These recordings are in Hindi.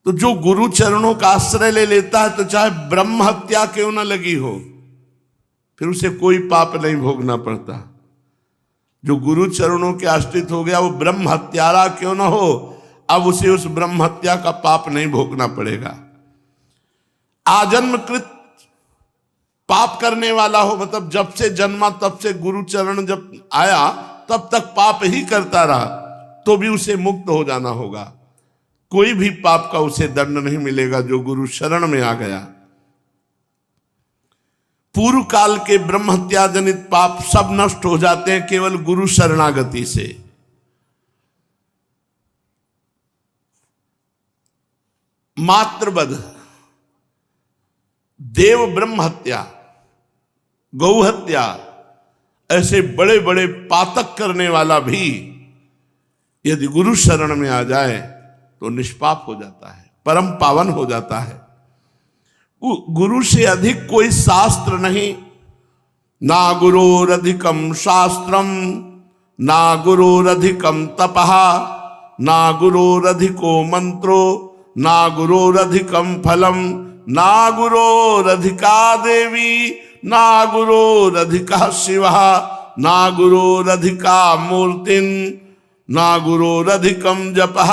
तो जो गुरु चरणों का आश्रय ले लेता है तो चाहे ब्रह्म हत्या क्यों ना लगी हो, फिर उसे कोई पाप नहीं भोगना पड़ता। जो गुरु चरणों के आश्रित हो गया वो ब्रह्म हत्यारा क्यों ना हो, अब उसे उस ब्रह्म हत्या का पाप नहीं भोगना पड़ेगा। आजन्मकृत पाप करने वाला हो, मतलब जब से जन्मा तब से गुरु चरण जब आया तब तक पाप ही करता रहा, तो भी उसे मुक्त हो जाना होगा। कोई भी पाप का उसे दंड नहीं मिलेगा जो गुरु शरण में आ गया। पूर्व काल के ब्रह्म हत्या जनित पाप सब नष्ट हो जाते हैं केवल गुरु शरणागति से। मातृवध, देव ब्रह्म हत्या, गौ हत्या, ऐसे बड़े बड़े पातक करने वाला भी यदि गुरु शरण में आ जाए तो निष्पाप हो जाता है, परम पावन हो जाता है। गुरु से अधिक कोई शास्त्र नहीं। ना गुरोरधिकम शास्त्रम ना गुरोरधिकम तपः ना गुरोरधिको मंत्रो ना गुरोरधिकम फलम ना गुरोरधिका देवी ना गुरोरधिका शिवः ना गुरोरधिका मूर्तिन ना गुरोरधिकम जपः।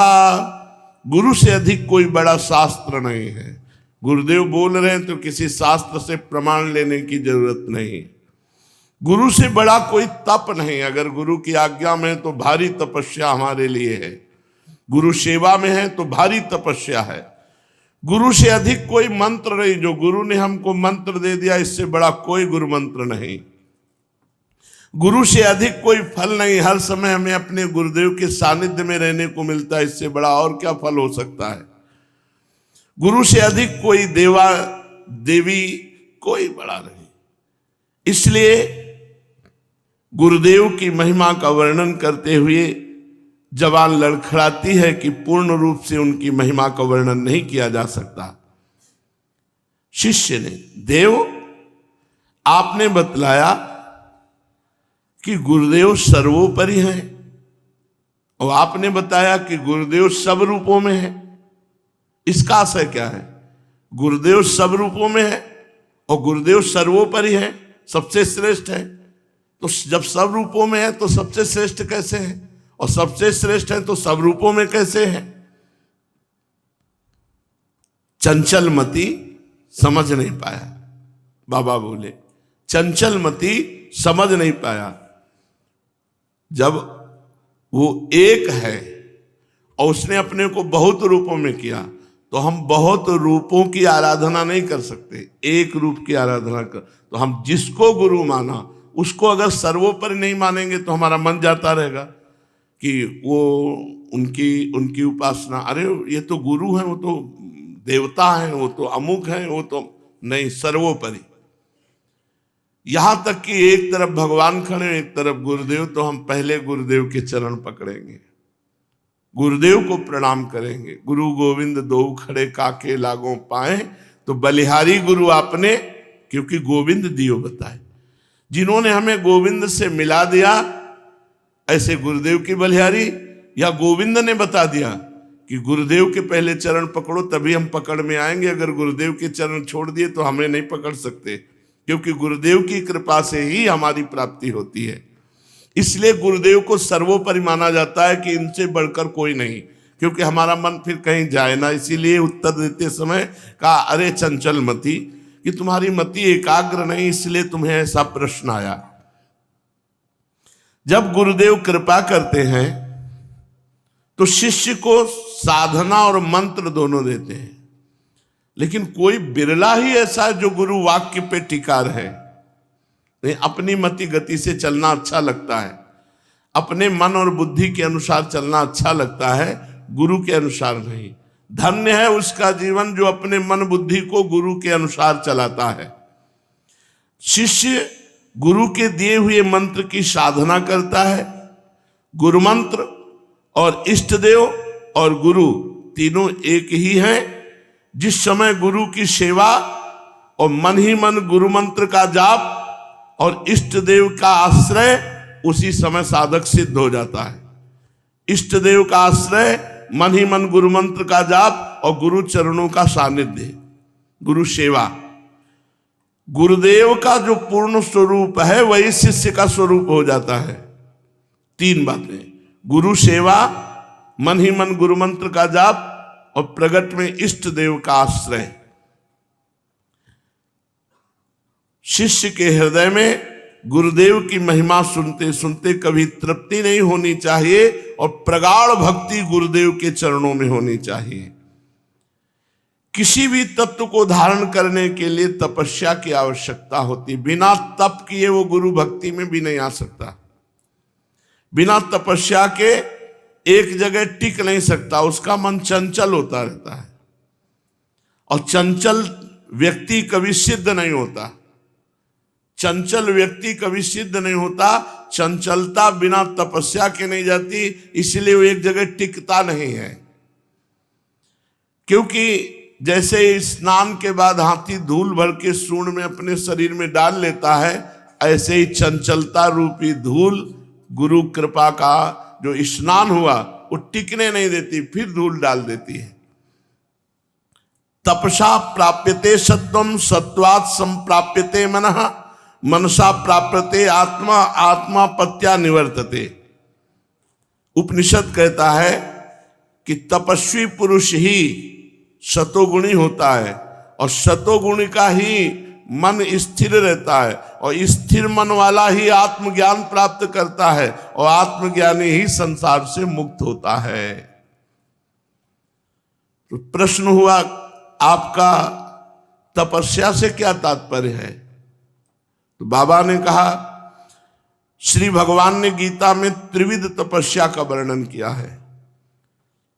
गुरु से अधिक कोई बड़ा शास्त्र नहीं है। गुरुदेव बोल रहे हैं तो किसी शास्त्र से प्रमाण लेने की जरूरत नहीं। गुरु से बड़ा कोई तप नहीं। अगर गुरु की आज्ञा में तो भारी तपस्या हमारे लिए है, गुरु सेवा में है तो भारी तपस्या है। गुरु से अधिक कोई मंत्र नहीं। जो गुरु ने हमको मंत्र दे दिया, इससे बड़ा कोई गुरु मंत्र नहीं। गुरु से अधिक कोई फल नहीं। हर समय हमें अपने गुरुदेव के सानिध्य में रहने को मिलता है, इससे बड़ा और क्या फल हो सकता है। गुरु से अधिक कोई देवा देवी कोई बड़ा नहीं। इसलिए गुरुदेव की महिमा का वर्णन करते हुए जबान लड़खड़ाती है कि पूर्ण रूप से उनकी महिमा का वर्णन नहीं किया जा सकता। शिष्य ने, देव आपने बतलाया कि गुरुदेव सर्वोपरि हैं, और आपने बताया कि गुरुदेव सब रूपों में है। इसका आशय क्या है? गुरुदेव सब रूपों में है और गुरुदेव सर्वोपरि है, सबसे श्रेष्ठ है। तो जब सब रूपों में है तो सबसे श्रेष्ठ कैसे है, और सबसे श्रेष्ठ है तो सब रूपों में कैसे है? चंचल मति समझ नहीं पाया। बाबा बोले चंचल मति समझ नहीं पाया। जब वो एक है और उसने अपने को बहुत रूपों में किया, तो हम बहुत रूपों की आराधना नहीं कर सकते, एक रूप की आराधना कर। तो हम जिसको गुरु माना उसको अगर सर्वोपरि नहीं मानेंगे तो हमारा मन जाता रहेगा कि वो उनकी उपासना, अरे ये तो गुरु हैं, वो तो देवता हैं, वो तो अमुक हैं, वो तो नहीं, सर्वोपरि। यहां तक कि एक तरफ भगवान खड़े एक तरफ गुरुदेव, तो हम पहले गुरुदेव के चरण पकड़ेंगे, गुरुदेव को प्रणाम करेंगे। गुरु गोविंद दो खड़े काके लागों पाए, तो बलिहारी गुरु आपने, क्योंकि गोविंद दियो बताए। जिन्होंने हमें गोविंद से मिला दिया, ऐसे गुरुदेव की बलिहारी, या गोविंद ने बता दिया कि गुरुदेव के पहले चरण पकड़ो तभी हम पकड़ में आएंगे। अगर गुरुदेव के चरण छोड़ दिए तो हमें नहीं पकड़ सकते, क्योंकि गुरुदेव की कृपा से ही हमारी प्राप्ति होती है। इसलिए गुरुदेव को सर्वोपरि माना जाता है कि इनसे बढ़कर कोई नहीं, क्योंकि हमारा मन फिर कहीं जाए ना। इसीलिए उत्तर देते समय कहा, अरे चंचल मति, कि तुम्हारी मति एकाग्र नहीं, इसलिए तुम्हें ऐसा प्रश्न आया। जब गुरुदेव कृपा करते हैं तो शिष्य को साधना और मंत्र दोनों देते हैं, लेकिन कोई बिरला ही ऐसा है जो गुरु वाक्य पे टिका रहे। नहीं, अपनी मति गति से चलना अच्छा लगता है, अपने मन और बुद्धि के अनुसार चलना अच्छा लगता है, गुरु के अनुसार नहीं। धन्य है उसका जीवन जो अपने मन बुद्धि को गुरु के अनुसार चलाता है। शिष्य गुरु के दिए हुए मंत्र की साधना करता है। गुरु मंत्र और इष्ट देव और गुरु तीनों एक ही हैं। जिस समय गुरु की सेवा और मन ही मन गुरु मंत्र का जाप और इष्ट देव का आश्रय, उसी समय साधक सिद्ध हो जाता है। इष्ट देव का आश्रय, मन ही मन गुरु मंत्र का जाप, और गुरु चरणों का सानिध्य, गुरु सेवा। गुरुदेव का जो पूर्ण स्वरूप है वही शिष्य का स्वरूप हो जाता है। तीन बातें, गुरु सेवा, मन ही मन गुरु मंत्र का जाप, और प्रगट में इष्ट देव का आश्रय। शिष्य के हृदय में गुरुदेव की महिमा सुनते सुनते कभी तृप्ति नहीं होनी चाहिए और प्रगाढ़ भक्ति गुरुदेव के चरणों में होनी चाहिए। किसी भी तत्व को धारण करने के लिए तपस्या की आवश्यकता होती, बिना तप किए वो गुरु भक्ति में भी नहीं आ सकता। बिना तपस्या के एक जगह टिक नहीं सकता, उसका मन चंचल होता रहता है, और चंचल व्यक्ति कभी सिद्ध नहीं होता। चंचल व्यक्ति कभी सिद्ध नहीं होता, चंचलता बिना तपस्या के नहीं जाती, इसलिए वो एक जगह टिकता नहीं है। क्योंकि जैसे स्नान के बाद हाथी धूल भर के सूंड में अपने शरीर में डाल लेता है, ऐसे ही चंचलता रूपी धूल गुरु कृपा का जो स्नान हुआ वो टिकने नहीं देती, फिर धूल डाल देती है। तपसा प्राप्यते सत्वम, सत्वात् संप्राप्यते मनः, मनसा प्राप्यते आत्मा, आत्मा पत्या निवर्तते। उपनिषद कहता है कि तपस्वी पुरुष ही सतोगुणी होता है, और सतोगुणी का ही मन स्थिर रहता है, और स्थिर मन वाला ही आत्मज्ञान प्राप्त करता है, और आत्मज्ञानी ही संसार से मुक्त होता है। तो प्रश्न हुआ, आपका तपस्या से क्या तात्पर्य है? तो बाबा ने कहा, श्री भगवान ने गीता में त्रिविध तपस्या का वर्णन किया है।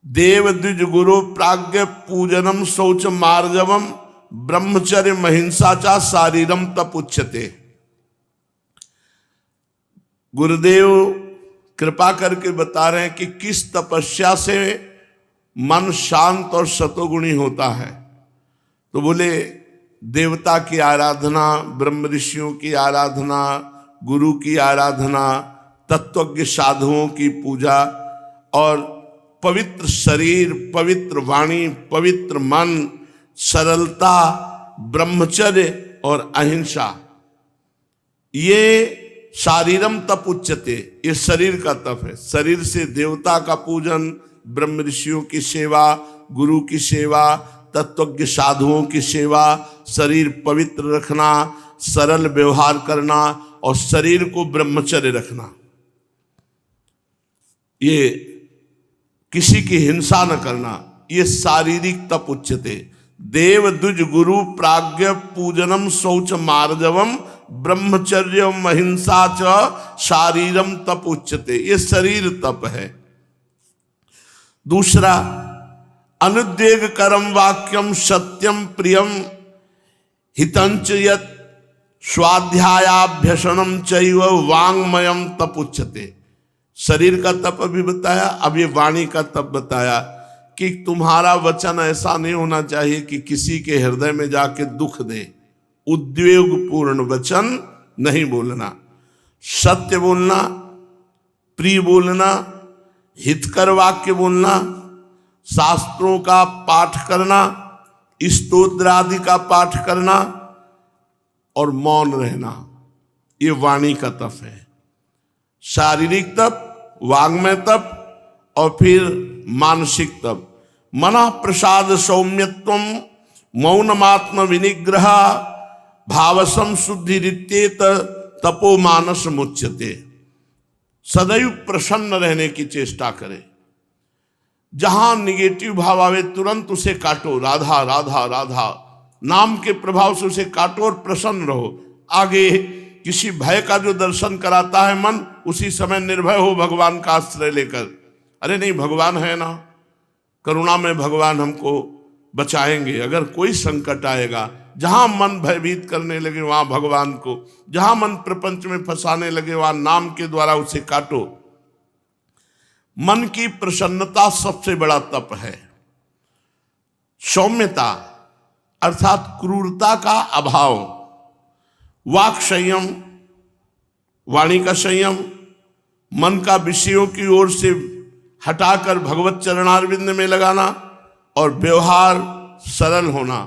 देव द्विज गुरु प्राज्ञ पूजनम शौच मार्जवम ब्रह्मचर्य महिंसा चा शारीरम तप उच्यते। गुरुदेव कृपा करके बता रहे हैं कि किस तपस्या से मन शांत और सतोगुणी होता है। तो बोले, देवता की आराधना, ब्रह्म ऋषियों की आराधना, गुरु की आराधना, तत्वज्ञ साधुओं की पूजा, और पवित्र शरीर, पवित्र वाणी, पवित्र मन, सरलता, ब्रह्मचर्य और अहिंसा, ये शारीरम तप उच्यते, ये शरीर का तप है। शरीर से देवता का पूजन, ब्रह्म ऋषियों की सेवा, गुरु की सेवा, तत्वज्ञ साधुओं की सेवा, शरीर पवित्र रखना, सरल व्यवहार करना, और शरीर को ब्रह्मचर्य रखना, ये किसी की हिंसा न करना, ये शारीरिक तप उच्यते। देव द्विज गुरु प्राज्ञ पूजनम शौच मार्जवम ब्रह्मचर्य महिंसा च शारीरम तप उच्यते, ये शरीर तप है। दूसरा, अनुद्वेग करम वाक्यम सत्यम प्रियम हितंच यत् स्वाध्यायाभ्यसनम चैव वांगमयम तप उच्यते। शरीर का तप अभी बताया, अब ये वाणी का तप बताया कि तुम्हारा वचन ऐसा नहीं होना चाहिए कि किसी के हृदय में जाके दुख दे। उद्वेगपूर्ण वचन नहीं बोलना, सत्य बोलना, प्रिय बोलना, हितकर वाक्य बोलना, शास्त्रों का पाठ करना, स्तोत्र आदि का पाठ करना, और मौन रहना, ये वाणी का तप है। शारीरिक तप, वाङ्मय तप, और फिर मानसिक तप। मना प्रसाद सौम्यत्वम मौनमात्म विनिग्रह भावसम शुद्धि रित्येत तपो मानस मुच्यते। सदैव प्रसन्न रहने की चेष्टा करें। जहां निगेटिव भाव आवे तुरंत उसे काटो, राधा राधा राधा नाम के प्रभाव से उसे काटो और प्रसन्न रहो। आगे किसी भय का जो दर्शन कराता है मन, उसी समय निर्भय हो भगवान का आश्रय लेकर। अरे नहीं, भगवान है ना, करुणा में भगवान हमको बचाएंगे। अगर कोई संकट आएगा, जहां मन भयभीत करने लगे वहां भगवान को, जहां मन प्रपंच में फंसाने लगे वहां नाम के द्वारा उसे काटो। मन की प्रसन्नता सबसे बड़ा तप है। सौम्यता अर्थात क्रूरता का अभाव, वाक संयम, वाणी का संयम, मन का विषयों की ओर से हटाकर भगवत चरणारविंद में लगाना, और व्यवहार सरल होना,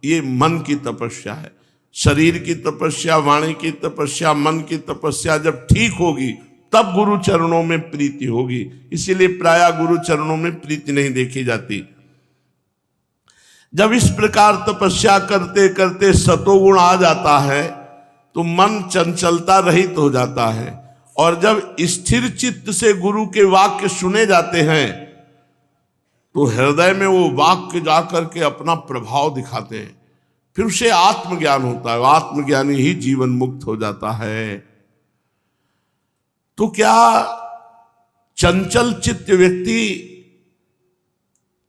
ये मन की तपस्या है। शरीर की तपस्या, वाणी की तपस्या, मन की तपस्या जब ठीक होगी तब गुरु चरणों में प्रीति होगी। इसीलिए प्रायः गुरु चरणों में प्रीति नहीं देखी जाती। जब इस प्रकार तपस्या करते करते सतोगुण आ जाता है तो मन चंचलता रहित हो जाता है, और जब स्थिर चित्त से गुरु के वाक्य सुने जाते हैं तो हृदय में वो वाक्य जाकर के अपना प्रभाव दिखाते हैं। फिर उसे आत्मज्ञान होता है, आत्मज्ञानी ही जीवन मुक्त हो जाता है। तो क्या चंचल चित्त व्यक्ति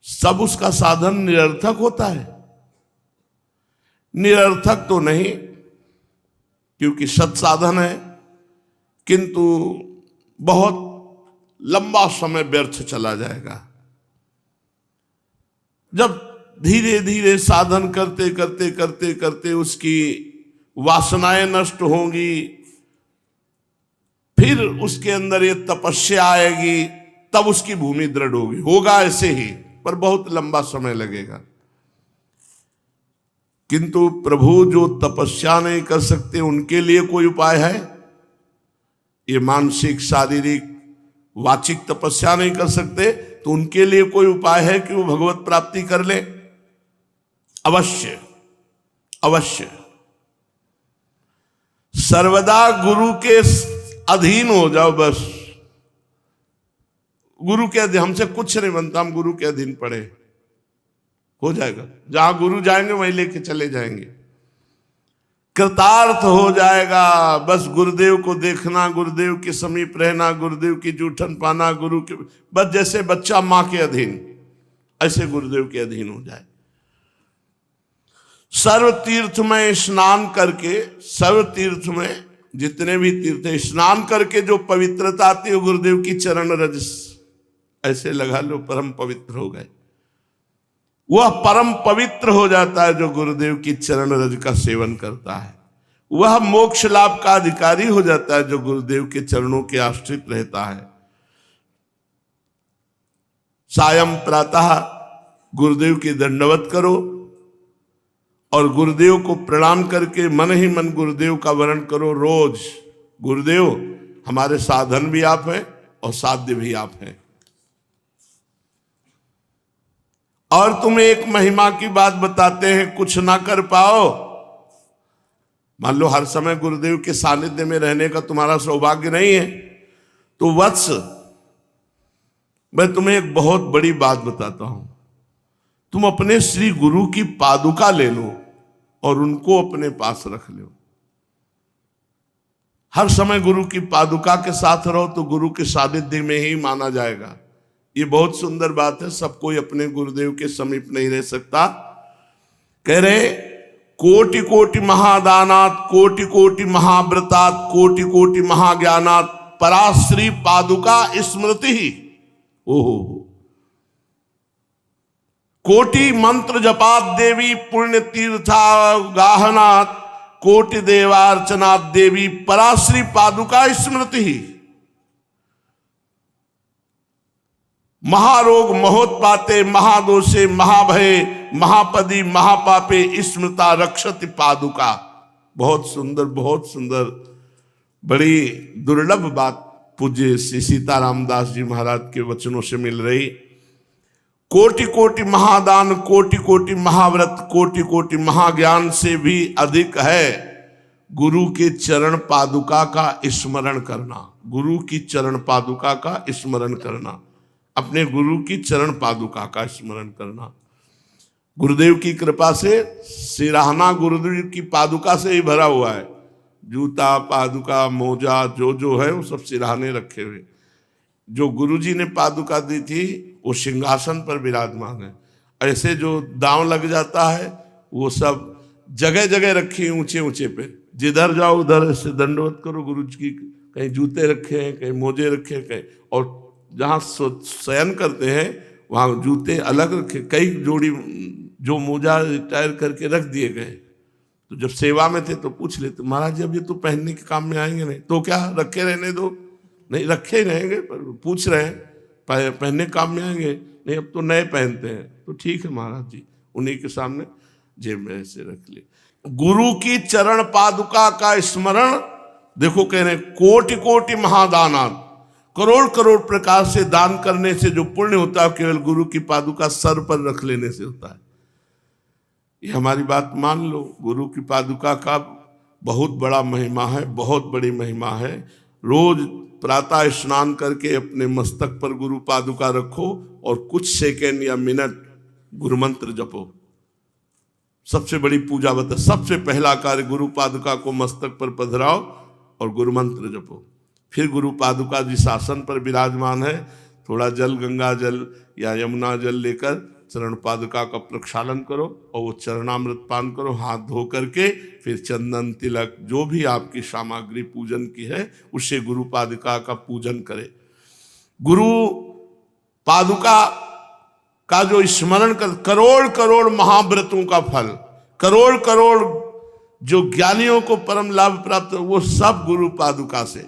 सब उसका साधन निरर्थक होता है? निरर्थक तो नहीं, क्योंकि सत्साधन है, किंतु बहुत लंबा समय व्यर्थ चला जाएगा। जब धीरे धीरे साधन करते करते करते करते उसकी वासनाएं नष्ट होंगी, फिर उसके अंदर ये तपस्या आएगी, तब उसकी भूमि दृढ़ होगी। होगा ऐसे ही, पर बहुत लंबा समय लगेगा। किंतु प्रभु जो तपस्या नहीं कर सकते उनके लिए कोई उपाय है? ये मानसिक, शारीरिक, वाचिक तपस्या नहीं कर सकते तो उनके लिए कोई उपाय है कि वो भगवत प्राप्ति कर ले? अवश्य अवश्य। सर्वदा गुरु के अधीन हो जाओ बस। गुरु के अधीन, हमसे कुछ नहीं बनता, हम गुरु के अधीन पड़े, हो जाएगा। जहां गुरु जाएंगे वहीं लेके चले जाएंगे, कृतार्थ हो जाएगा। बस गुरुदेव को देखना, गुरुदेव के समीप रहना, गुरुदेव की जूठन पाना, गुरु के, बस जैसे बच्चा मां के अधीन, ऐसे गुरुदेव के अधीन हो जाए। सर्व तीर्थ में स्नान करके, सर्व तीर्थ में जितने भी तीर्थ है, स्नान करके जो पवित्रता आती है गुरुदेव की चरण रज, ऐसे लगा लो परम पवित्र हो गए। वह परम पवित्र हो जाता है जो गुरुदेव की चरण रज का सेवन करता है। वह मोक्ष लाभ का अधिकारी हो जाता है जो गुरुदेव के चरणों के आश्रित रहता है। सायं प्रातः गुरुदेव की दंडवत करो और गुरुदेव को प्रणाम करके मन ही मन गुरुदेव का वर्ण करो रोज। गुरुदेव हमारे साधन भी आप हैं और साध्य भी आप हैं। और तुम्हें एक महिमा की बात बताते हैं, कुछ ना कर पाओ, मान लो हर समय गुरुदेव के सानिध्य में रहने का तुम्हारा सौभाग्य नहीं है, तो वत्स मैं तुम्हें एक बहुत बड़ी बात बताता हूं। तुम अपने श्री गुरु की पादुका ले लो और उनको अपने पास रख लो। हर समय गुरु की पादुका के साथ रहो तो गुरु के सानिध्य में ही माना जाएगा। ये बहुत सुंदर बात है। सब कोई अपने गुरुदेव के समीप नहीं रह सकता। कह रहे कोटि कोटि महादानात, कोटि कोटि महाव्रतात्, कोटि कोटि महाज्ञानात् पराश्री पादुका स्मृति ही। ओहो, कोटि मंत्र जपात देवी पुण्य तीर्था गाहनात्, कोटि देवार्चनात् देवी पराश्री पादुका स्मृति ही। महारोग महोत्पाते, महादोषे महाभये, महापदी महापापे स्मृता रक्षति पादुका। बहुत सुंदर, बहुत सुंदर, बड़ी दुर्लभ बात पूज्य श्री सीताराम दास जी महाराज के वचनों से मिल रही। कोटि कोटि महादान, कोटि कोटि महाव्रत, कोटि कोटि महाज्ञान से भी अधिक है गुरु के चरण पादुका का स्मरण करना। गुरु की चरण पादुका का स्मरण करना, अपने गुरु की चरण पादुका का स्मरण करना। गुरुदेव की कृपा से सिराहना गुरुदेव की पादुका से ही भरा हुआ है। जूता, पादुका, मोजा जो है वो सब सिराहने रखे हुए। जो गुरुजी ने पादुका दी थी वो सिंहासन पर विराजमान है। ऐसे जो दांव लग जाता है वो सब जगह जगह रखी ऊंचे ऊंचे पे, जिधर जाओ उधर से दंडवत करो गुरु जी की। कहीं जूते रखे हैं, कहीं मोजे रखे हैं, कहीं, और जहाँ शयन करते हैं वहाँ जूते अलग रखे। कई जोड़ी जो मोजा रिटायर करके रख दिए गए। तो जब सेवा में थे तो पूछ लेते, महाराज जी अब ये तो पहनने के काम में आएंगे नहीं, तो क्या रखे रहने दो? नहीं, रखे ही रहेंगे, पर पूछ रहे हैं पहनने काम में आएंगे? नहीं, अब तो नए पहनते हैं। तो ठीक है महाराज जी, उन्हीं के सामने जेब में ऐसे रख लिए। गुरु की चरण पादुका का स्मरण, देखो कह रहे कोटि कोटि महादानात्, करोड़ करोड़ प्रकार से दान करने से जो पुण्य होता है केवल गुरु की पादुका सर पर रख लेने से होता है। ये हमारी बात मान लो, गुरु की पादुका का बहुत बड़ा महिमा है, बहुत बड़ी महिमा है। रोज प्रातः स्नान करके अपने मस्तक पर गुरु पादुका रखो और कुछ सेकंड या मिनट गुरु मंत्र जपो। सबसे बड़ी पूजा बता, सबसे पहला कार्य गुरु पादुका को मस्तक पर पधराओ और गुरु मंत्र जपो। फिर गुरु पादुका जिस आसन पर विराजमान है, थोड़ा जल, गंगा जल या यमुना जल लेकर चरण पादुका का प्रक्षालन करो और वो चरणामृत पान करो, हाथ धो करके। फिर चंदन, तिलक, जो भी आपकी सामग्री पूजन की है उससे गुरु पादुका का पूजन करे। गुरु पादुका का जो स्मरण कर, करोड़ करोड़ महाव्रतों का फल, करोड़ करोड़ जो ज्ञानियों को परम लाभ प्राप्त हो, वो सब गुरु पादुका से।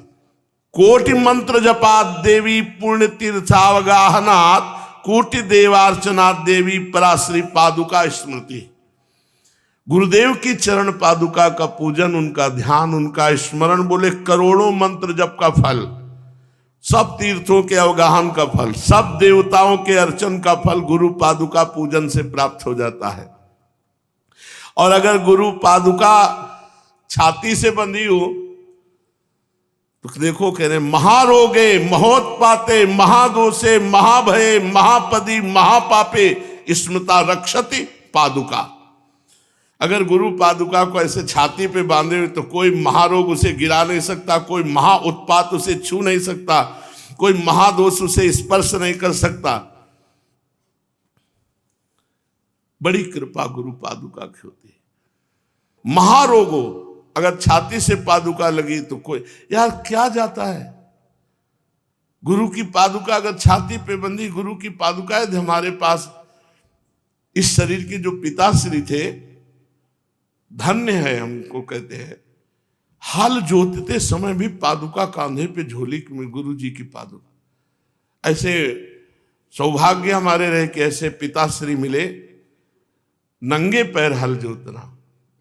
कोटि मंत्र जपात देवी पुण्य तीर्थावगाहनात्, कोटि देवार्चनात् देवी पराश्री पादुका स्मृति। गुरुदेव की चरण पादुका का पूजन, उनका ध्यान, उनका स्मरण, बोले करोड़ों मंत्र जप का फल, सब तीर्थों के अवगाहन का फल, सब देवताओं के अर्चन का फल गुरु पादुका पूजन से प्राप्त हो जाता है। और अगर गुरु पादुका छाती से बंधी हो तो देखो कह रहे महारोगे महोत्पाते महादोषे महाभये महापदी महापापे स्मृता रक्षति पादुका। अगर गुरु पादुका को ऐसे छाती पे बांधे हुए तो कोई महारोग उसे गिरा नहीं सकता, कोई महा उत्पात उसे छू नहीं सकता, कोई महादोष उसे स्पर्श नहीं कर सकता। बड़ी कृपा गुरु पादुका की होती है। महारोगो अगर छाती से पादुका लगी तो कोई, यार क्या जाता है, गुरु की पादुका अगर छाती पे बंधी, गुरु की पादुका है। हमारे पास इस शरीर के जो पिताश्री थे, धन्य है हमको कहते हैं, हल जोतते समय भी पादुका कांधे पे झोली में गुरु जी की पादुका। ऐसे सौभाग्य हमारे रहे कि ऐसे पिताश्री मिले, नंगे पैर हल जोतना,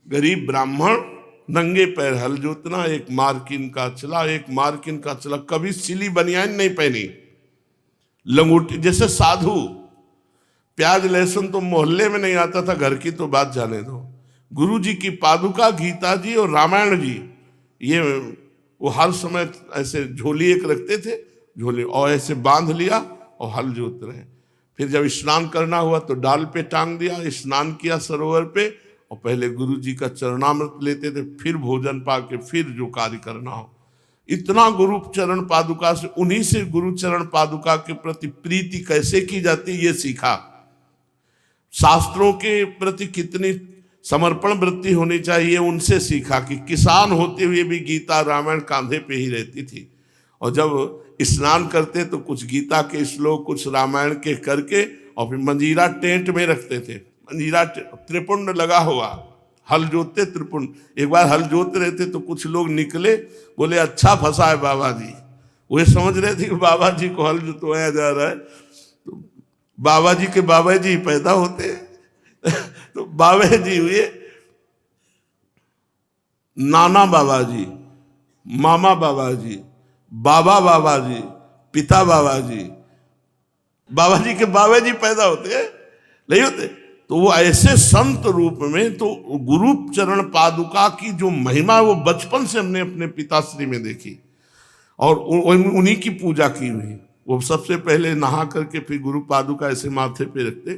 गरीब ब्राह्मण नंगे पैर हल जोतना, एक मार्किन का चला, एक मार्किन का चला, कभी सिली बनियान नहीं पहनी, लंगोटी जैसे साधु। प्याज लहसुन तो मोहल्ले में नहीं आता था, घर की तो बात जाने दो। गुरु जी की पादुका, गीता जी और रामायण जी, ये वो हर समय ऐसे झोली एक रखते थे, झोली और ऐसे बांध लिया और हल जोत रहे। फिर जब स्नान करना हुआ तो डाल पे टांग दिया, स्नान किया सरोवर पे, और पहले गुरु जी का चरणामृत लेते थे, फिर भोजन पाके फिर जो कार्य करना हो। इतना गुरु चरण पादुका से, उन्हीं से गुरु चरण पादुका के प्रति प्रीति कैसे की जाती ये सीखा। शास्त्रों के प्रति कितनी समर्पण वृत्ति होनी चाहिए उनसे सीखा कि किसान होते हुए भी गीता रामायण कांधे पे ही रहती थी। और जब स्नान करते तो कुछ गीता के श्लोक, कुछ रामायण के करके, और फिर मंजीरा टेंट में रखते थे। मंजीरा त्रिपुंड लगा हुआ, हल जोतते त्रिपुंड। एक बार हल जोत रहे थे तो कुछ लोग निकले, बोले अच्छा फंसा है बाबा जी। वे समझ रहे थे कि बाबा जी को हल जोतवाया जा रहा है, तो बाबा जी के बाबा जी पैदा होते तो बाबा जी हुए नाना बाबा जी, मामा बाबा जी, बाबा बाबा जी, पिता बाबा जी। बाबा जी के बाबा जी पैदा होते नहीं होते। तो वो ऐसे संत रूप में, तो गुरु चरण पादुका की जो महिमा वो बचपन से हमने अपने पिताश्री में देखी और उन्हीं की पूजा की हुई। वो सबसे पहले नहा करके फिर गुरु पादुका ऐसे माथे पे रखते,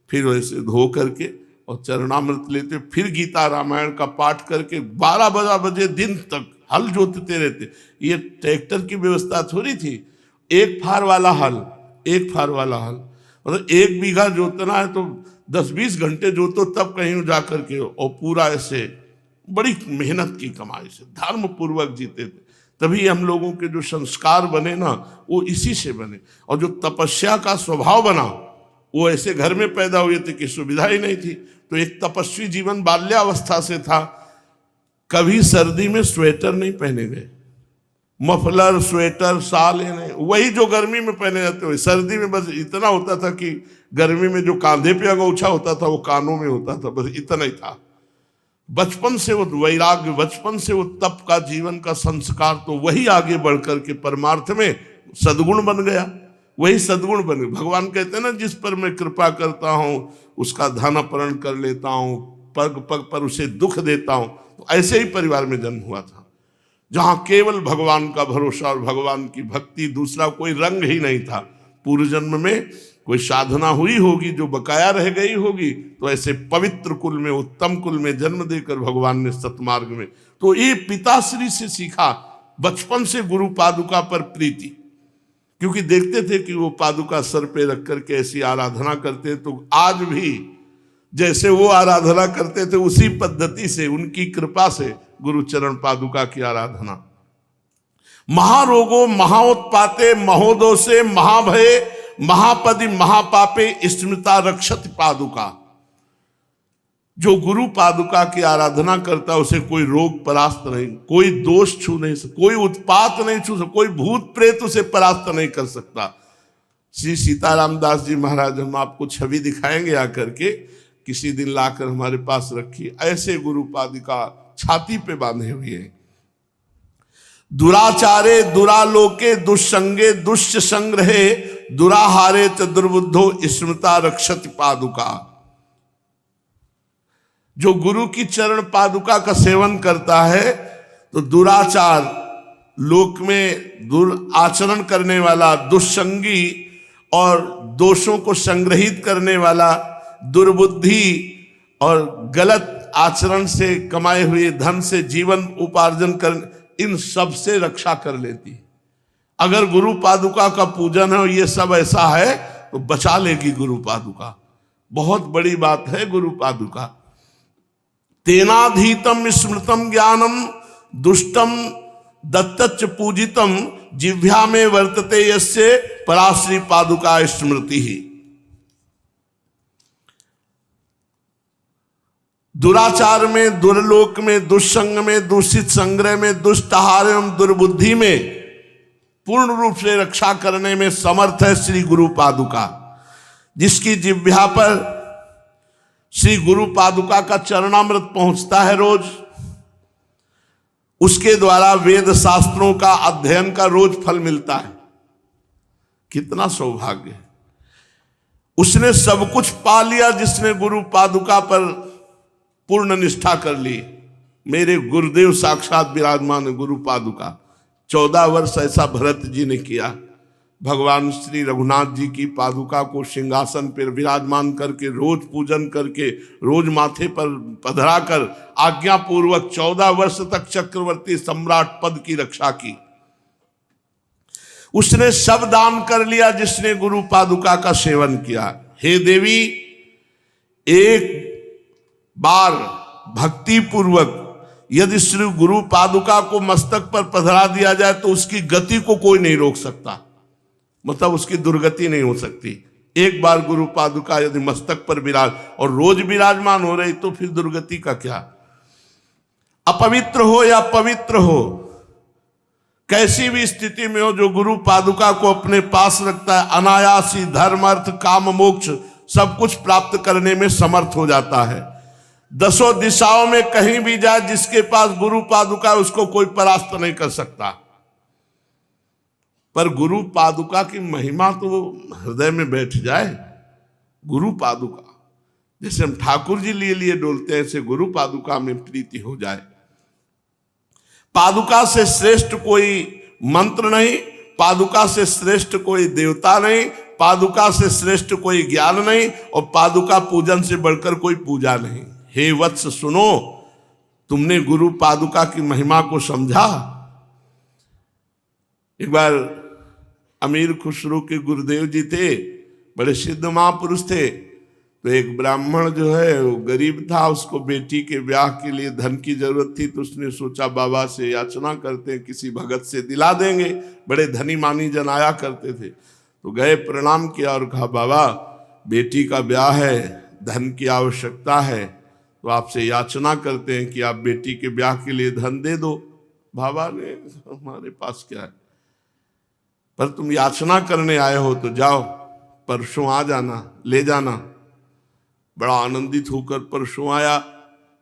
फिर वैसे धो करके और चरणामृत लेते, फिर गीता रामायण का पाठ करके 12 बजे दिन तक हल जोतते रहते। ये ट्रैक्टर की व्यवस्था थोड़ी थी, एक फार वाला हल, एक फार वाला हल, मतलब 1 बीघा जोतना है तो 10-20 घंटे जोतो तब कहीं जा करके, और पूरा ऐसे बड़ी मेहनत की कमाई से धर्म पूर्वक जीते थे। तभी हम लोगों के जो संस्कार बने ना, वो इसी से बने। और जो तपस्या का स्वभाव बना, वो ऐसे घर में पैदा हुए थे कि सुविधा ही नहीं थी, तो एक तपस्वी जीवन बाल्यावस्था से था। कभी सर्दी में स्वेटर नहीं पहने गए, मफलर, स्वेटर, शाल, वही जो गर्मी में पहने जाते हुए। सर्दी में बस इतना होता था कि गर्मी में जो कांधे पे अंगोछा होता था वो कानों में होता था, बस इतना ही था। बचपन से वो वैराग्य, बचपन से वो तप का, जीवन का संस्कार, तो वही आगे बढ़ करके परमार्थ में सद्गुण बन गया, वही सद्गुण बन गया। भगवान कहते हैं ना, जिस पर मैं कृपा करता हूं उसका धन अपहरण कर लेता हूं, पग पग पर उसे दुख देता हूं। तो ऐसे ही परिवार में जन्म हुआ था, जहां केवल भगवान का भरोसा और भगवान की भक्ति, दूसरा कोई रंग ही नहीं था। पूर्व जन्म में कोई साधना हुई होगी जो बकाया रह गई होगी, तो ऐसे पवित्र कुल में, उत्तम कुल में जन्म देकर भगवान ने सतमार्ग में, तो ये पिताश्री से सीखा, बचपन से गुरु पादुका पर प्रीति, क्योंकि देखते थे कि वो पादुका सर पे रख करके ऐसी आराधना करते, तो आज भी जैसे वो आराधना करते थे उसी पद्धति से, उनकी कृपा से गुरु चरण पादुका की आराधना। महारोगो महाउत्पाते महोदोषे महाभये महापदि महापापे स्मृता रक्षति पादुका। जो गुरु पादुका की आराधना करता उसे कोई रोग परास्त नहीं, कोई दोष छू नहीं सकता, कोई उत्पात नहीं छू सकता, कोई भूत प्रेत उसे परास्त नहीं कर सकता। श्री सीताराम दास जी महाराज, हम आपको छवि दिखाएंगे आकर के, किसी दिन लाकर हमारे पास रखी। ऐसे गुरु पादुका छाती पे बांधे हुए हैं। दुराचारे दुरालोके दुष्संगे दुष्ट संग्रहे दुराहारे च दुर्बुद्धो स्मृता रक्षति पादुका। जो गुरु की चरण पादुका का सेवन करता है तो दुराचार, लोक में दुराचरण करने वाला, दुष्संगी और दोषों को संग्रहित करने वाला, दुर्बुद्धि और गलत आचरण से कमाए हुए धन से जीवन उपार्जन कर, इन सब से रक्षा कर लेती। अगर गुरु पादुका का पूजन है और ये सब ऐसा है तो बचा लेगी गुरु पादुका। बहुत बड़ी बात है गुरु पादुका। तेनाधीतम स्मृतम ज्ञानम दुष्टम दत्तच पूजितम जिह्वा में वर्तते यस्य पराश्री पादुका स्मृति ही। दुराचार में, दुर्लोक में, दुष्संग में, दूषित संग्रह में, दुष्ट आहार एवं दुर्बुद्धि में पूर्ण रूप से रक्षा करने में समर्थ है श्री गुरु पादुका। जिसकी जिह्वा पर श्री गुरु पादुका का चरणामृत पहुंचता है रोज, उसके द्वारा वेद शास्त्रों का अध्ययन का रोज फल मिलता है। कितना सौभाग्य है। उसने सब कुछ पा लिया जिसने गुरु पादुका पर पूर्ण निष्ठा कर ली। मेरे गुरुदेव साक्षात विराजमान गुरु पादुका। 14 वर्ष ऐसा भरत जी ने किया। भगवान श्री रघुनाथ जी की पादुका को सिंहासन पर विराजमान करके, रोज पूजन करके, रोज माथे पर पधरा कर आज्ञा पूर्वक 14 वर्ष तक चक्रवर्ती सम्राट पद की रक्षा की। उसने सब दान कर लिया जिसने गुरु पादुका का सेवन किया। हे देवी, एक बार भक्ति पूर्वक यदि श्री गुरु पादुका को मस्तक पर पधरा दिया जाए तो उसकी गति को कोई नहीं रोक सकता, मतलब उसकी दुर्गति नहीं हो सकती। एक बार गुरु पादुका यदि मस्तक पर विराज और रोज विराजमान हो रही तो फिर दुर्गति का क्या। अपवित्र हो या पवित्र हो, कैसी भी स्थिति में हो, जो गुरु पादुका को अपने पास रखता है अनायास ही धर्म अर्थ काम मोक्ष सब कुछ प्राप्त करने में समर्थ हो जाता है। 10 दिशाओं में कहीं भी जाए, जिसके पास गुरु पादुका उसको कोई परास्त नहीं कर सकता। पर गुरु पादुका की महिमा तो हृदय में बैठ जाए। गुरु पादुका जैसे हम ठाकुर जी लिए डोलते हैं, ऐसे गुरु पादुका में प्रीति हो जाए। पादुका से श्रेष्ठ कोई मंत्र नहीं, पादुका से श्रेष्ठ कोई देवता नहीं, पादुका से श्रेष्ठ कोई ज्ञान नहीं, और पादुका पूजन से बढ़कर कोई पूजा नहीं। हे वत्स सुनो, तुमने गुरु पादुका की महिमा को समझा। एक बार अमीर खुसरो के गुरुदेव जी थे, बड़े सिद्ध महापुरुष थे। तो एक ब्राह्मण जो है वो गरीब था, उसको बेटी के ब्याह के लिए धन की जरूरत थी। तो उसने सोचा बाबा से याचना करते हैं, किसी भगत से दिला देंगे। बड़े धनी मानी जन आया करते थे। तो गए, प्रणाम किया और कहा बाबा बेटी का ब्याह है, धन की आवश्यकता है, तो आपसे याचना करते हैं कि आप बेटी के ब्याह के लिए धन दे दो। बाबा ने हमारे पास क्या है, पर तुम याचना करने आए हो तो जाओ, परसों आ जाना, ले जाना। बड़ा आनंदित होकर परसों आया।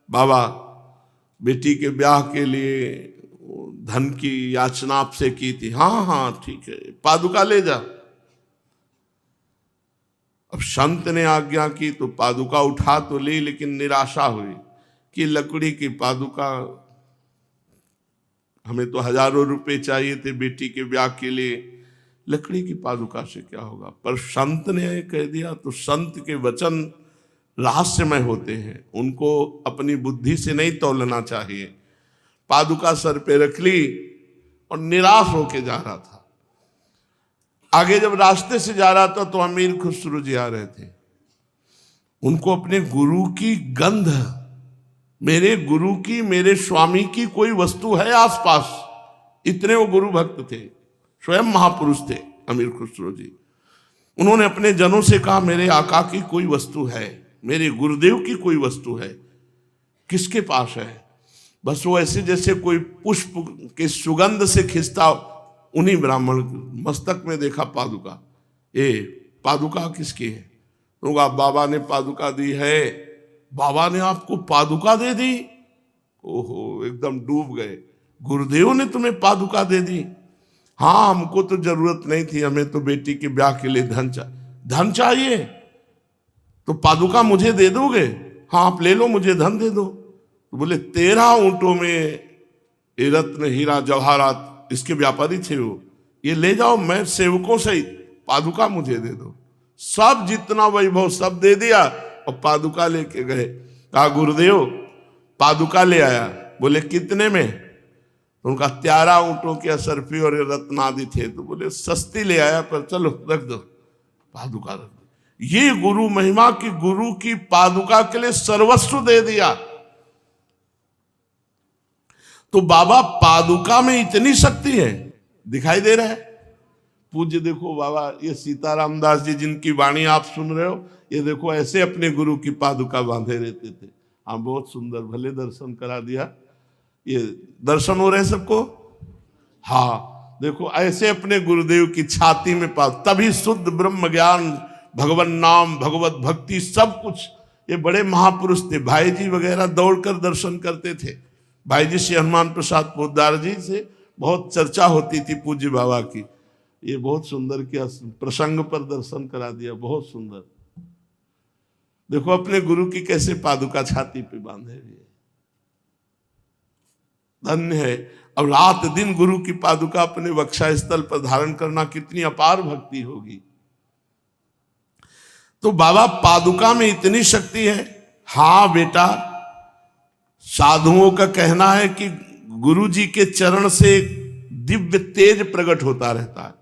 बाबा बेटी के ब्याह के लिए धन की याचना आपसे की थी। हाँ हाँ ठीक है, पादुका ले जा। अब संत ने आज्ञा की तो पादुका उठा तो ली, लेकिन निराशा हुई कि लकड़ी की पादुका, हमें तो हजारों रुपए चाहिए थे बेटी के ब्याह के लिए, लकड़ी की पादुका से क्या होगा। पर संत ने कह दिया, तो संत के वचन रहस्यमय होते हैं, उनको अपनी बुद्धि से नहीं तौलना चाहिए। पादुका सर पे रख ली और निराश होके जा रहा था। आगे जब रास्ते से जा रहा था तो अमीर खुसरो जी आ रहे थे। उनको अपने गुरु की गंध, मेरे गुरु की, मेरे स्वामी की कोई वस्तु है आसपास, इतने वो गुरु भक्त थे, स्वयं महापुरुष थे अमीर खुसरो जी। उन्होंने अपने जनों से कहा, मेरे आका की कोई वस्तु है, मेरे गुरुदेव की कोई वस्तु है, किसके पास है? बस वो ऐसे जैसे कोई पुष्प के सुगंध से खिंचता, उन्हीं ब्राह्मण मस्तक में देखा पादुका। ए पादुका किसकी है? तो कहा, बाबा ने पादुका दी है। बाबा ने आपको पादुका दे दी? ओहो, एकदम डूब गए। गुरुदेव ने तुम्हें पादुका दे दी? हाँ, हमको तो जरूरत नहीं थी, हमें तो बेटी के ब्याह के लिए धन चाहिए, तो पादुका मुझे दे दोगे? हाँ आप ले लो, मुझे धन दे दो। तो बोले 13 ऊंटों में ये रत्न हीरा जवाहरात, इसके व्यापारी थे वो, ये ले जाओ, मैं सेवकों से पादुका मुझे दे दो। सब जितना वैभव सब दे दिया और पादुका लेके गए। कहा, गुरुदेव पादुका ले आया। बोले कितने में? तो उनका 13 ऊंटों के असरफी और रत्न आदि थे। तो बोले सस्ती ले आया, पर चलो रख दो, पादुका रख दो। ये गुरु महिमा की, गुरु की पादुका के लिए सर्वस्व दे दिया। तो बाबा पादुका में इतनी शक्ति है, दिखाई दे रहा है। पूज्य देखो बाबा, ये सीताराम दास जी जिनकी वाणी आप सुन रहे हो, ये देखो ऐसे अपने गुरु की पादुका बांधे रहते थे। हाँ बहुत सुंदर, भले दर्शन करा दिया। ये दर्शन हो रहे सबको? हाँ देखो, ऐसे अपने गुरुदेव की छाती में तभी शुद्ध ब्रह्म ज्ञान, भगवान नाम, भगवत भक्ति सब कुछ। ये बड़े महापुरुष थे। भाई जी वगैरह दौड़कर दर्शन करते थे। भाई जी श्री हनुमान प्रसाद पोद्दार जी से बहुत चर्चा होती थी पूज्य बाबा की। ये बहुत सुंदर किया, प्रसंग पर दर्शन करा दिया, बहुत सुंदर। देखो अपने गुरु की कैसे पादुका छाती पे बांधे हुए, धन्य है। अब रात दिन गुरु की पादुका अपने वक्षा स्थल पर धारण करना कितनी अपार भक्ति होगी। तो बाबा पादुका में इतनी शक्ति है। हाँ बेटा, साधुओं का कहना है कि गुरु जी के चरण से दिव्य तेज प्रकट होता रहता है,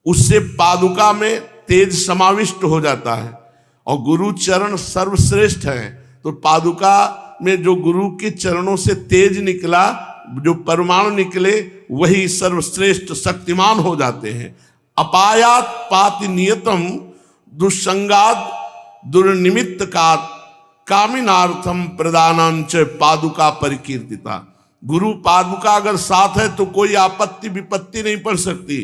उससे पादुका में तेज समाविष्ट हो जाता है। और गुरु चरण सर्वश्रेष्ठ है, तो पादुका में जो गुरु के चरणों से तेज निकला, जो परमाणु निकले, वही सर्वश्रेष्ठ शक्तिमान हो जाते हैं। अपायात पाति नियतम दुस्संगाद दुर्निमित्त का कामिनार्थम प्रदानांच पादुका परिकीर्तिता। गुरु पादुका अगर साथ है तो कोई आपत्ति विपत्ति नहीं पड़ सकती,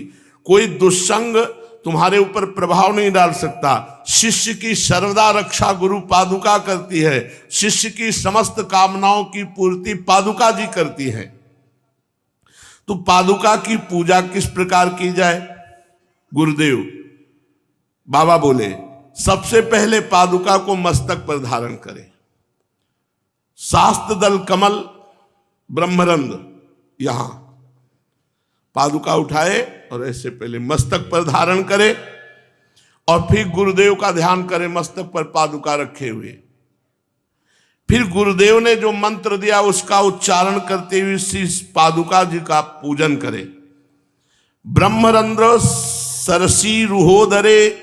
कोई दुस्संग तुम्हारे ऊपर प्रभाव नहीं डाल सकता। शिष्य की सर्वदा रक्षा गुरु पादुका करती है। शिष्य की समस्त कामनाओं की पूर्ति पादुका जी करती है। तो पादुका की पूजा किस प्रकार की जाए? गुरुदेव बाबा बोले, सबसे पहले पादुका को मस्तक पर धारण करें। शास्त्र दल कमल ब्रह्मरंध्र, यहां पादुका उठाए और ऐसे पहले मस्तक पर धारण करे, और फिर गुरुदेव का ध्यान करें मस्तक पर पादुका रखे हुए। फिर गुरुदेव ने जो मंत्र दिया उसका उच्चारण करते हुए इस पादुका जी का पूजन करें। ब्रह्मरंध्र सरसी रुहोदरे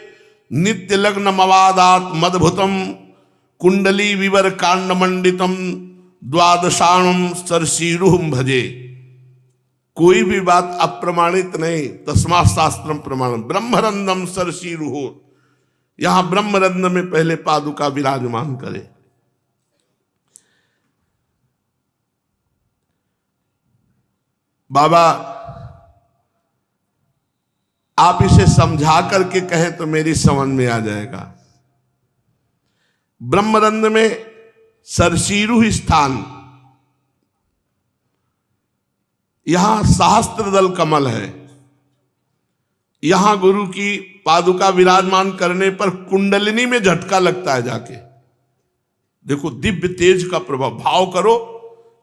नित्य लग्न मवादात मदभुतम कुंडली विवर कांड मंडितम द्वादशाणम सरसीरुहम भजे। कोई भी बात अप्रमाणित नहीं, तस्मा शास्त्रम प्रमाणम। ब्रह्मरंध्रम सरसीरुहो, यहां ब्रह्मरंध्र में पहले पादुका विराजमान करे। बाबा आप इसे समझा करके कहें तो मेरी समझ में आ जाएगा। ब्रह्मरंध्र में सरसीरु स्थान, यहां सहस्त्रदल कमल है। यहां गुरु की पादुका विराजमान करने पर कुंडलिनी में झटका लगता है जाके। देखो दिव्य तेज का प्रभाव, भाव करो।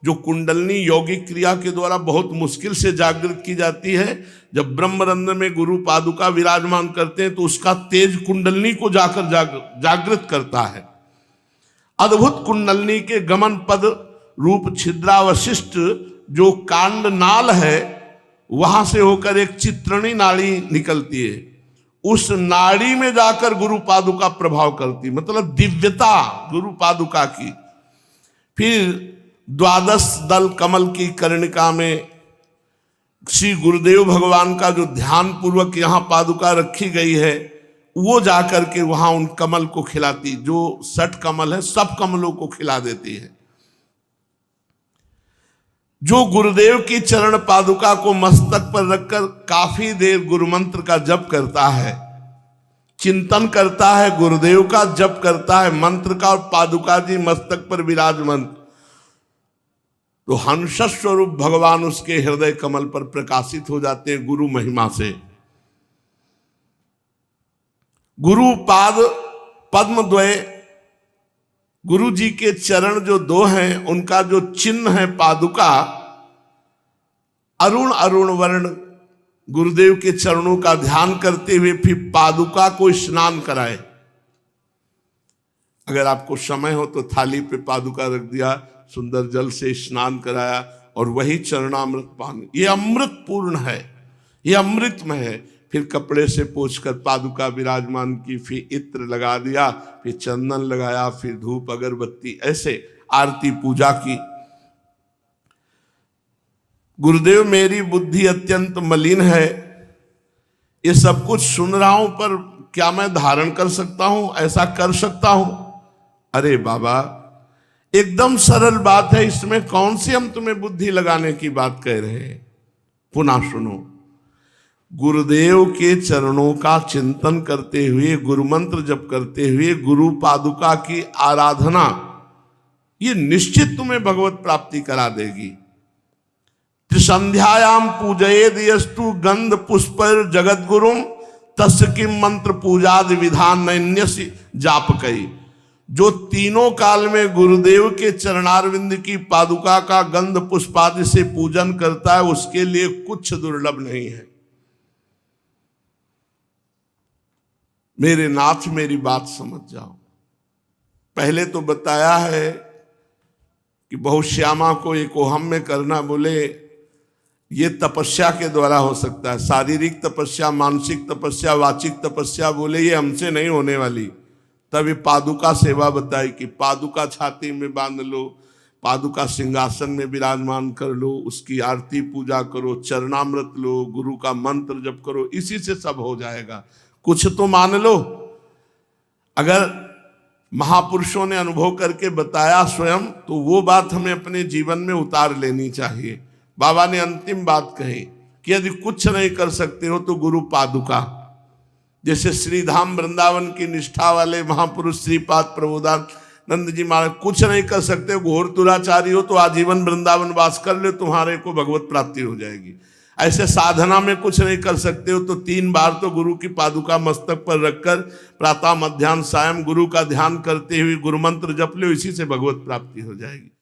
जो कुंडलिनी यौगिक क्रिया के द्वारा बहुत मुश्किल से जागृत की जाती है, जब ब्रह्मरंध्र में गुरु पादुका विराजमान करते हैं तो उसका तेज कुंडलिनी को जाकर जागृत करता है। अद्भुत कुंडलिनी के गमन पद रूप छिद्रावशिष्ट जो कांड नाल है, वहां से होकर एक चित्रणी नाड़ी निकलती है। उस नाड़ी में जाकर गुरु पादुका प्रभाव करती, मतलब दिव्यता गुरु पादुका की। फिर 12 दल कमल की कर्णिका में श्री गुरुदेव भगवान का जो ध्यान पूर्वक यहां पादुका रखी गई है, वो जाकर के वहां उन कमल को खिलाती। जो 60 कमल है सब कमलों को खिला देती है। जो गुरुदेव की चरण पादुका को मस्तक पर रखकर काफी देर गुरु मंत्र का जप करता है, चिंतन करता है, गुरुदेव का जप करता है मंत्र का, और पादुका जी मस्तक पर विराजमान, तो हंस स्वरूप भगवान उसके हृदय कमल पर प्रकाशित हो जाते हैं गुरु महिमा से। गुरु पाद पद्मद्वय, गुरु जी के चरण जो 2 हैं, उनका जो चिन्ह है पादुका, अरुण अरुण वर्ण, गुरुदेव के चरणों का ध्यान करते हुए फिर पादुका को स्नान कराए। अगर आपको समय हो तो थाली पे पादुका रख दिया, सुंदर जल से स्नान कराया और वही चरणामृत पान, ये अमृत पूर्ण है, ये अमृतमय है। फिर कपड़े से पोंछकर पादुका विराजमान की, फिर इत्र लगा दिया, फिर चंदन लगाया, फिर धूप अगरबत्ती, ऐसे आरती पूजा की। गुरुदेव मेरी बुद्धि अत्यंत मलिन है, ये सब कुछ सुन रहा हूं, पर क्या मैं धारण कर सकता हूं, ऐसा कर सकता हूं? अरे बाबा एकदम सरल बात है, इसमें कौन सी हम तुम्हें बुद्धि लगाने की बात कह रहे हैं। पुनः सुनो, गुरुदेव के चरणों का चिंतन करते हुए, गुरु मंत्र जप करते हुए, गुरु पादुका की आराधना, ये निश्चित तुम्हें भगवत प्राप्ति करा देगी। त्रिसंध्यायाम पूजयेद यस्तु गंध पुष्पर जगत गुरुम तस्य किम मंत्र पूजादि विधान नैन्यसि जापकई। जो तीनों काल में गुरुदेव के चरणारविंद की पादुका का गंध पुष्पादि से पूजन करता है, उसके लिए कुछ दुर्लभ नहीं है। मेरे नाथ मेरी बात समझ जाओ। पहले तो बताया है कि बहुश्यामा को एक ओहम में करना, बोले ये तपस्या के द्वारा हो सकता है, शारीरिक तपस्या, मानसिक तपस्या, वाचिक तपस्या, बोले ये हमसे नहीं होने वाली। तभी पादुका सेवा बताई कि पादुका छाती में बांध लो, पादुका सिंहासन में विराजमान कर लो, उसकी आरती पूजा करो, चरणामृत लो, गुरु का मंत्र जप करो, इसी से सब हो जाएगा। कुछ तो मान लो। अगर महापुरुषों ने अनुभव करके बताया स्वयं, तो वो बात हमें अपने जीवन में उतार लेनी चाहिए। बाबा ने अंतिम बात कही कि यदि कुछ नहीं कर सकते हो तो गुरु पादुका, जैसे श्रीधाम वृंदावन की निष्ठा वाले महापुरुष श्रीपाद प्रबोधानंद जी महाराज, कुछ नहीं कर सकते, घोर दुराचारी हो तो आजीवन वृंदावन वास कर ले, तुम्हारे को भगवत प्राप्ति हो जाएगी। ऐसे साधना में कुछ नहीं कर सकते हो तो 3 बार तो गुरु की पादुका मस्तक पर रखकर प्रातः मध्याह्न सायं गुरु का ध्यान करते हुए गुरु मंत्र जप लो, इसी से भगवत प्राप्ति हो जाएगी।